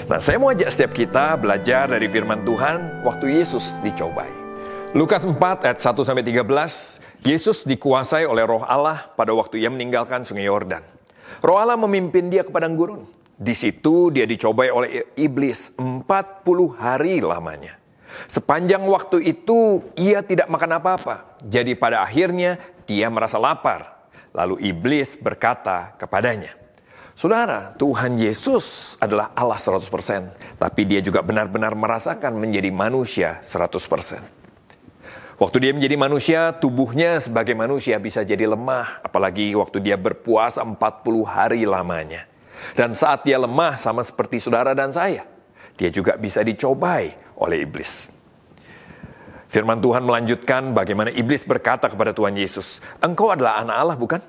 Nah, saya mau ajak setiap kita belajar dari firman Tuhan waktu Yesus dicobai. Lukas 4 ayat 1-13, Yesus dikuasai oleh Roh Allah pada waktu ia meninggalkan Sungai Yordan. Roh Allah memimpin dia ke padang gurun. Di situ dia dicobai oleh iblis 40 hari lamanya. Sepanjang waktu itu ia tidak makan apa-apa. Jadi pada akhirnya dia merasa lapar. Lalu iblis berkata kepadanya, "Saudara, Tuhan Yesus adalah Allah 100%, tapi dia juga benar-benar merasakan menjadi manusia 100%. Waktu dia menjadi manusia, tubuhnya sebagai manusia bisa jadi lemah, apalagi waktu dia berpuasa 40 hari lamanya. Dan saat dia lemah sama seperti saudara dan saya, dia juga bisa dicobai oleh iblis." Firman Tuhan melanjutkan bagaimana iblis berkata kepada Tuhan Yesus, "Engkau adalah anak Allah, bukan?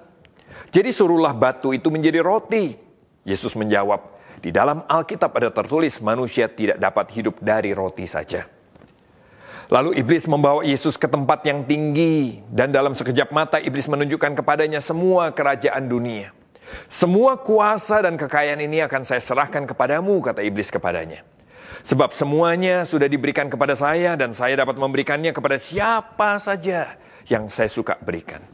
Jadi suruhlah batu itu menjadi roti." Yesus menjawab, "Di dalam Alkitab ada tertulis, manusia tidak dapat hidup dari roti saja." Lalu iblis membawa Yesus ke tempat yang tinggi, dan dalam sekejap mata iblis menunjukkan kepadanya semua kerajaan dunia. "Semua kuasa dan kekayaan ini akan saya serahkan kepadamu," kata iblis kepadanya. "Sebab semuanya sudah diberikan kepada saya dan saya dapat memberikannya kepada siapa saja yang saya suka berikan.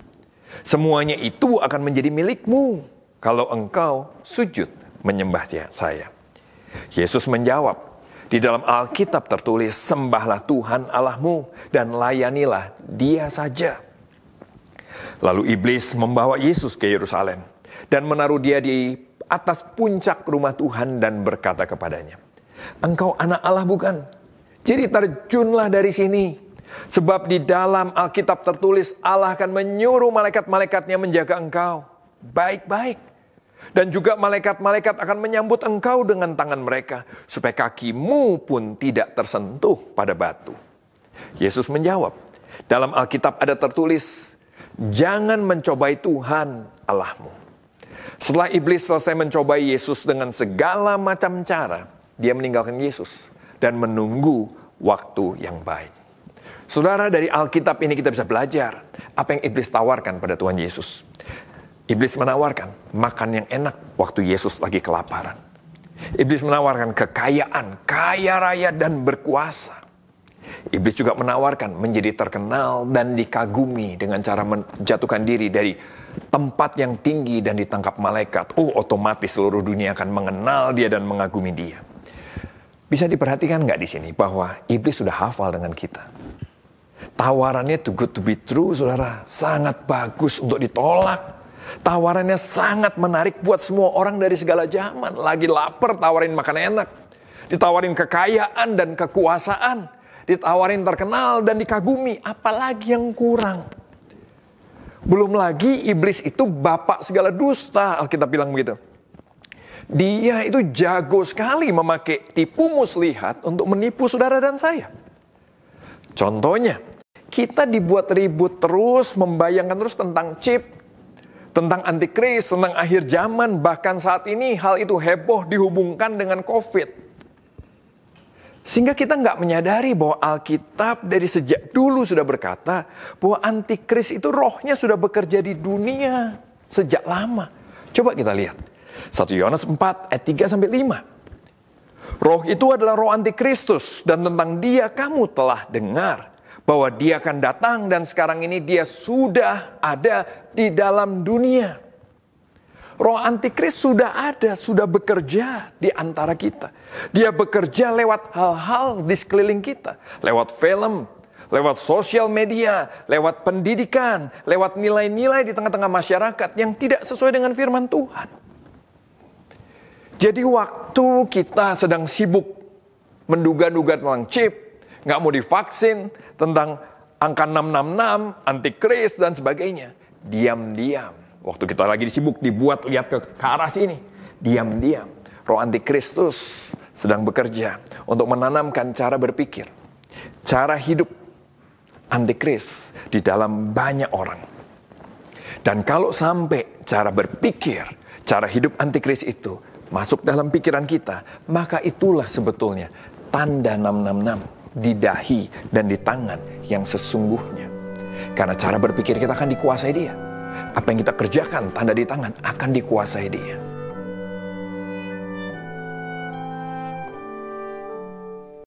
Semuanya itu akan menjadi milikmu kalau engkau sujud menyembah saya." Yesus menjawab, "Di dalam Alkitab tertulis, sembahlah Tuhan Allahmu dan layanilah Dia saja." Lalu iblis membawa Yesus ke Yerusalem dan menaruh dia di atas puncak rumah Tuhan dan berkata kepadanya, "Engkau anak Allah, bukan? Jadi terjunlah dari sini. Sebab di dalam Alkitab tertulis Allah akan menyuruh malaikat-malaikatnya menjaga engkau baik-baik. Dan juga malaikat-malaikat akan menyambut engkau dengan tangan mereka, supaya kakimu pun tidak tersentuh pada batu." Yesus menjawab, "Dalam Alkitab ada tertulis, jangan mencobai Tuhan Allahmu." Setelah iblis selesai mencobai Yesus dengan segala macam cara, dia meninggalkan Yesus dan menunggu waktu yang baik. Saudara, dari Alkitab ini kita bisa belajar apa yang iblis tawarkan pada Tuhan Yesus. Iblis menawarkan makan yang enak waktu Yesus lagi kelaparan. Iblis menawarkan kekayaan, kaya raya dan berkuasa. Iblis juga menawarkan menjadi terkenal dan dikagumi dengan cara menjatuhkan diri dari tempat yang tinggi dan ditangkap malaikat. Otomatis seluruh dunia akan mengenal dia dan mengagumi dia. Bisa diperhatikan nggak di sini bahwa iblis sudah hafal dengan kita. Tawarannya too good to be true, saudara. Sangat bagus untuk ditolak. Tawarannya sangat menarik buat semua orang dari segala zaman. Lagi lapar, tawarin makan enak. Ditawarin kekayaan dan kekuasaan. Ditawarin terkenal dan dikagumi. Apalagi yang kurang? Belum lagi iblis itu bapak segala dusta, Alkitab bilang begitu. Dia itu jago sekali memakai tipu muslihat untuk menipu saudara dan saya. Contohnya, kita dibuat ribut terus, membayangkan terus tentang chip, tentang antikris, tentang akhir zaman. Bahkan saat ini hal itu heboh dihubungkan dengan COVID. Sehingga kita nggak menyadari bahwa Alkitab dari sejak dulu sudah berkata bahwa antikris itu rohnya sudah bekerja di dunia sejak lama. Coba kita lihat. 1 Yohanes 4 ayat 3-5. "Roh itu adalah roh antikristus, dan tentang dia kamu telah dengar bahwa dia akan datang dan sekarang ini dia sudah ada di dalam dunia." Roh antikris sudah ada, sudah bekerja di antara kita. Dia bekerja lewat hal-hal di sekeliling kita. Lewat film, lewat sosial media, lewat pendidikan, lewat nilai-nilai di tengah-tengah masyarakat yang tidak sesuai dengan firman Tuhan. Jadi waktu kita sedang sibuk menduga-duga tentang chip, nggak mau divaksin, tentang angka 666, antikris dan sebagainya, diam-diam. Waktu kita lagi sibuk dibuat lihat ke arah sini, diam-diam roh antikristus sedang bekerja untuk menanamkan cara berpikir, cara hidup antikris di dalam banyak orang. Dan kalau sampai cara berpikir, cara hidup antikris itu masuk dalam pikiran kita, maka itulah sebetulnya tanda 666 di dahi dan di tangan yang sesungguhnya. Karena cara berpikir kita akan dikuasai dia. Apa yang kita kerjakan, tanda di tangan, akan dikuasai dia.